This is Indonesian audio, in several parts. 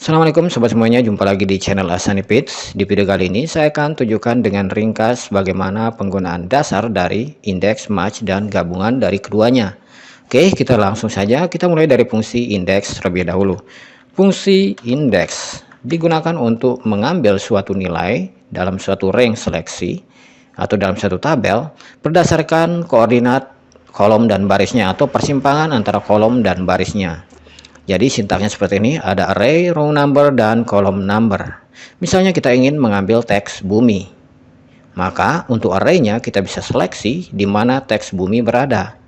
Assalamualaikum sobat semuanya, jumpa lagi di channel Hasanipits. Di video kali ini saya akan tunjukkan dengan ringkas bagaimana penggunaan dasar dari indeks, match, dan gabungan dari keduanya. Oke, kita langsung saja, kita mulai dari fungsi indeks terlebih dahulu. Fungsi indeks digunakan untuk mengambil suatu nilai dalam suatu range seleksi atau dalam suatu tabel berdasarkan koordinat kolom dan barisnya atau persimpangan antara kolom dan barisnya. Jadi sintaksnya seperti ini, ada array, row number, dan column number. Misalnya kita ingin mengambil teks bumi. Maka untuk array-nya kita bisa seleksi di mana teks bumi berada.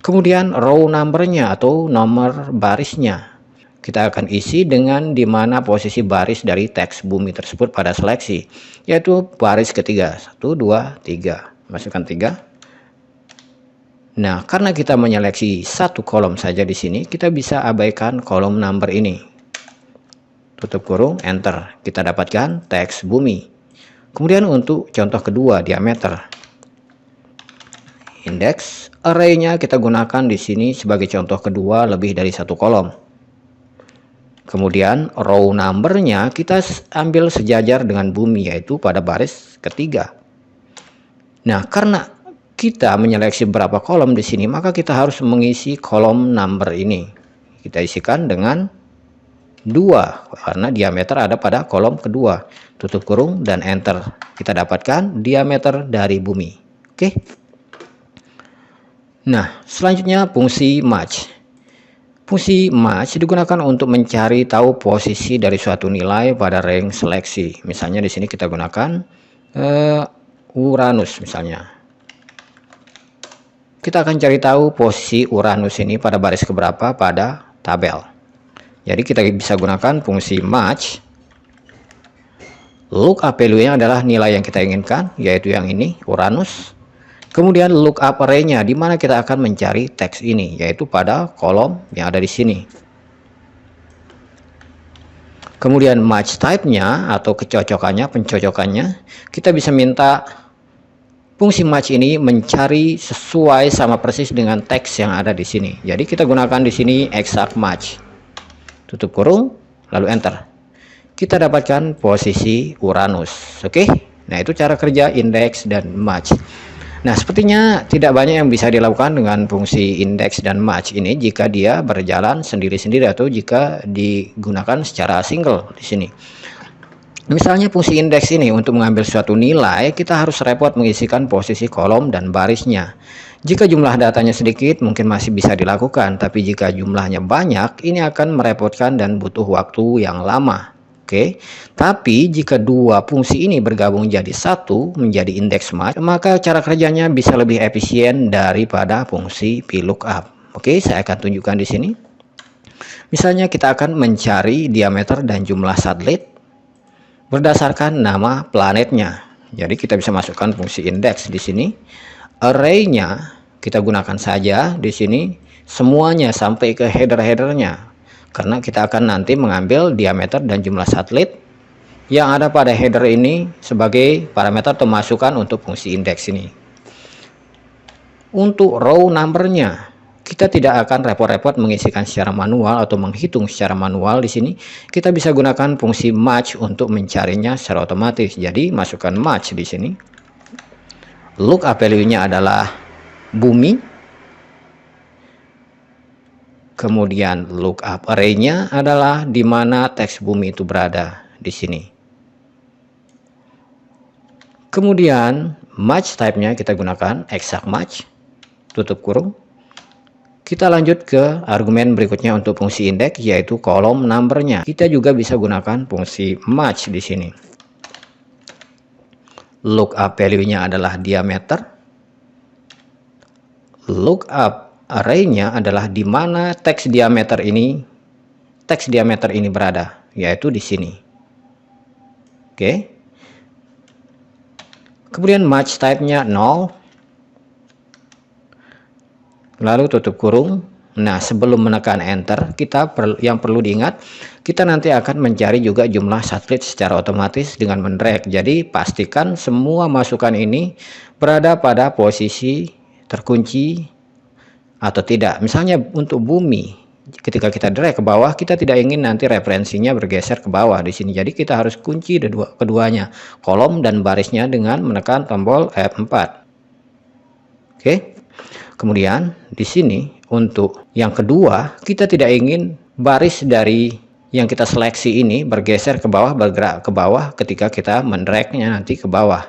Kemudian row number-nya atau nomor barisnya. Kita akan isi dengan di mana posisi baris dari teks bumi tersebut pada seleksi. Yaitu baris ketiga. 1, 2, 3. Masukkan 3. Nah, karena kita menyeleksi satu kolom saja di sini, kita bisa abaikan kolom number ini. Tutup kurung, enter. Kita dapatkan teks bumi. Kemudian untuk contoh kedua, diameter. Indeks array-nya kita gunakan di sini sebagai contoh kedua lebih dari satu kolom. Kemudian row number-nya kita ambil sejajar dengan bumi, yaitu pada baris ketiga. Nah, karena kita menyeleksi berapa kolom di sini, maka kita harus mengisi kolom number ini. Kita isikan dengan 2 karena diameter ada pada kolom kedua. Tutup kurung dan enter. Kita dapatkan diameter dari bumi. Oke. Nah, selanjutnya fungsi match. Fungsi match digunakan untuk mencari tahu posisi dari suatu nilai pada range seleksi. Misalnya di sini kita gunakan Uranus misalnya. Kita akan cari tahu posisi Uranus ini pada baris keberapa pada tabel. Jadi kita bisa gunakan fungsi match. Lookup value-nya adalah nilai yang kita inginkan, yaitu yang ini, Uranus. Kemudian lookup array-nya, di mana kita akan mencari teks ini, yaitu pada kolom yang ada di sini. Kemudian match type-nya atau kecocokannya, pencocokannya, kita bisa minta fungsi match ini mencari sesuai sama persis dengan teks yang ada di sini. Jadi kita gunakan di sini exact match. Tutup kurung, lalu enter. Kita dapatkan posisi Uranus. Oke. Nah, itu cara kerja indeks dan match. Nah, sepertinya tidak banyak yang bisa dilakukan dengan fungsi indeks dan match ini jika dia berjalan sendiri-sendiri atau jika digunakan secara single di sini. Misalnya fungsi indeks ini untuk mengambil suatu nilai, kita harus repot mengisikan posisi kolom dan barisnya. Jika jumlah datanya sedikit, mungkin masih bisa dilakukan, tapi jika jumlahnya banyak, ini akan merepotkan dan butuh waktu yang lama. Oke, tapi jika dua fungsi ini bergabung jadi satu, menjadi indeks match, maka cara kerjanya bisa lebih efisien daripada fungsi VLOOKUP. Oke, saya akan tunjukkan di sini. Misalnya kita akan mencari diameter dan jumlah satelit berdasarkan nama planetnya. Jadi kita bisa masukkan fungsi indeks di sini. Array-nya kita gunakan saja di sini semuanya sampai ke header-headernya. Karena kita akan nanti mengambil diameter dan jumlah satelit yang ada pada header ini sebagai parameter atau masukan untuk fungsi indeks ini. Untuk row number-nya, kita tidak akan repot-repot mengisikan secara manual atau menghitung secara manual di sini. Kita bisa gunakan fungsi match untuk mencarinya secara otomatis. Jadi masukkan match di sini. Lookup value-nya adalah bumi. Kemudian lookup array-nya adalah di mana teks bumi itu berada di sini. Kemudian match type-nya kita gunakan exact match. Tutup kurung. Kita lanjut ke argumen berikutnya untuk fungsi indeks, yaitu kolom number-nya. Kita juga bisa gunakan fungsi match di sini. Lookup value-nya adalah diameter. Lookup array-nya adalah di mana teks diameter ini berada, yaitu di sini. Oke. Kemudian match type-nya 0. Lalu tutup kurung. Nah, sebelum menekan enter, yang perlu diingat, kita nanti akan mencari juga jumlah satelit secara otomatis dengan mendrag. Jadi pastikan semua masukan ini berada pada posisi terkunci atau tidak. Misalnya untuk bumi, Ketika kita drag ke bawah, kita tidak ingin nanti referensinya bergeser ke bawah di sini. Jadi kita harus kunci keduanya, kolom dan barisnya dengan menekan tombol F4. Oke. Kemudian di sini untuk yang kedua, kita tidak ingin baris dari yang kita seleksi ini bergeser ke bawah, bergerak ke bawah ketika kita mendragnya nanti ke bawah.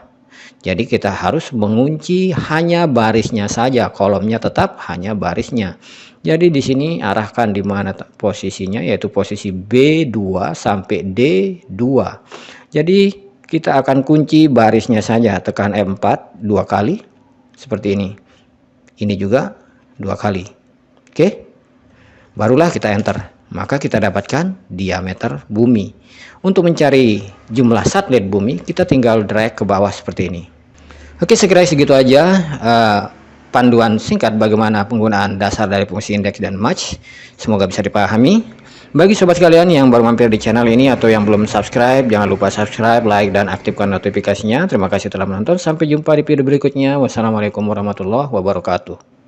Jadi kita harus mengunci hanya barisnya saja, kolomnya tetap hanya barisnya. Jadi di sini arahkan di mana posisinya, yaitu posisi B2 sampai D2. Jadi kita akan kunci barisnya saja, tekan F4 dua kali seperti ini. Ini juga dua kali. Oke. Barulah kita enter. Maka kita dapatkan diameter bumi. Untuk mencari jumlah satelit bumi, kita tinggal drag ke bawah seperti ini. Oke, sekiranya segitu aja panduan singkat bagaimana penggunaan dasar dari fungsi indeks dan match. Semoga bisa dipahami. Bagi sobat sekalian yang baru mampir di channel ini atau yang belum subscribe, jangan lupa subscribe, like, dan aktifkan notifikasinya. Terima kasih telah menonton. Sampai jumpa di video berikutnya. Wassalamualaikum warahmatullahi wabarakatuh.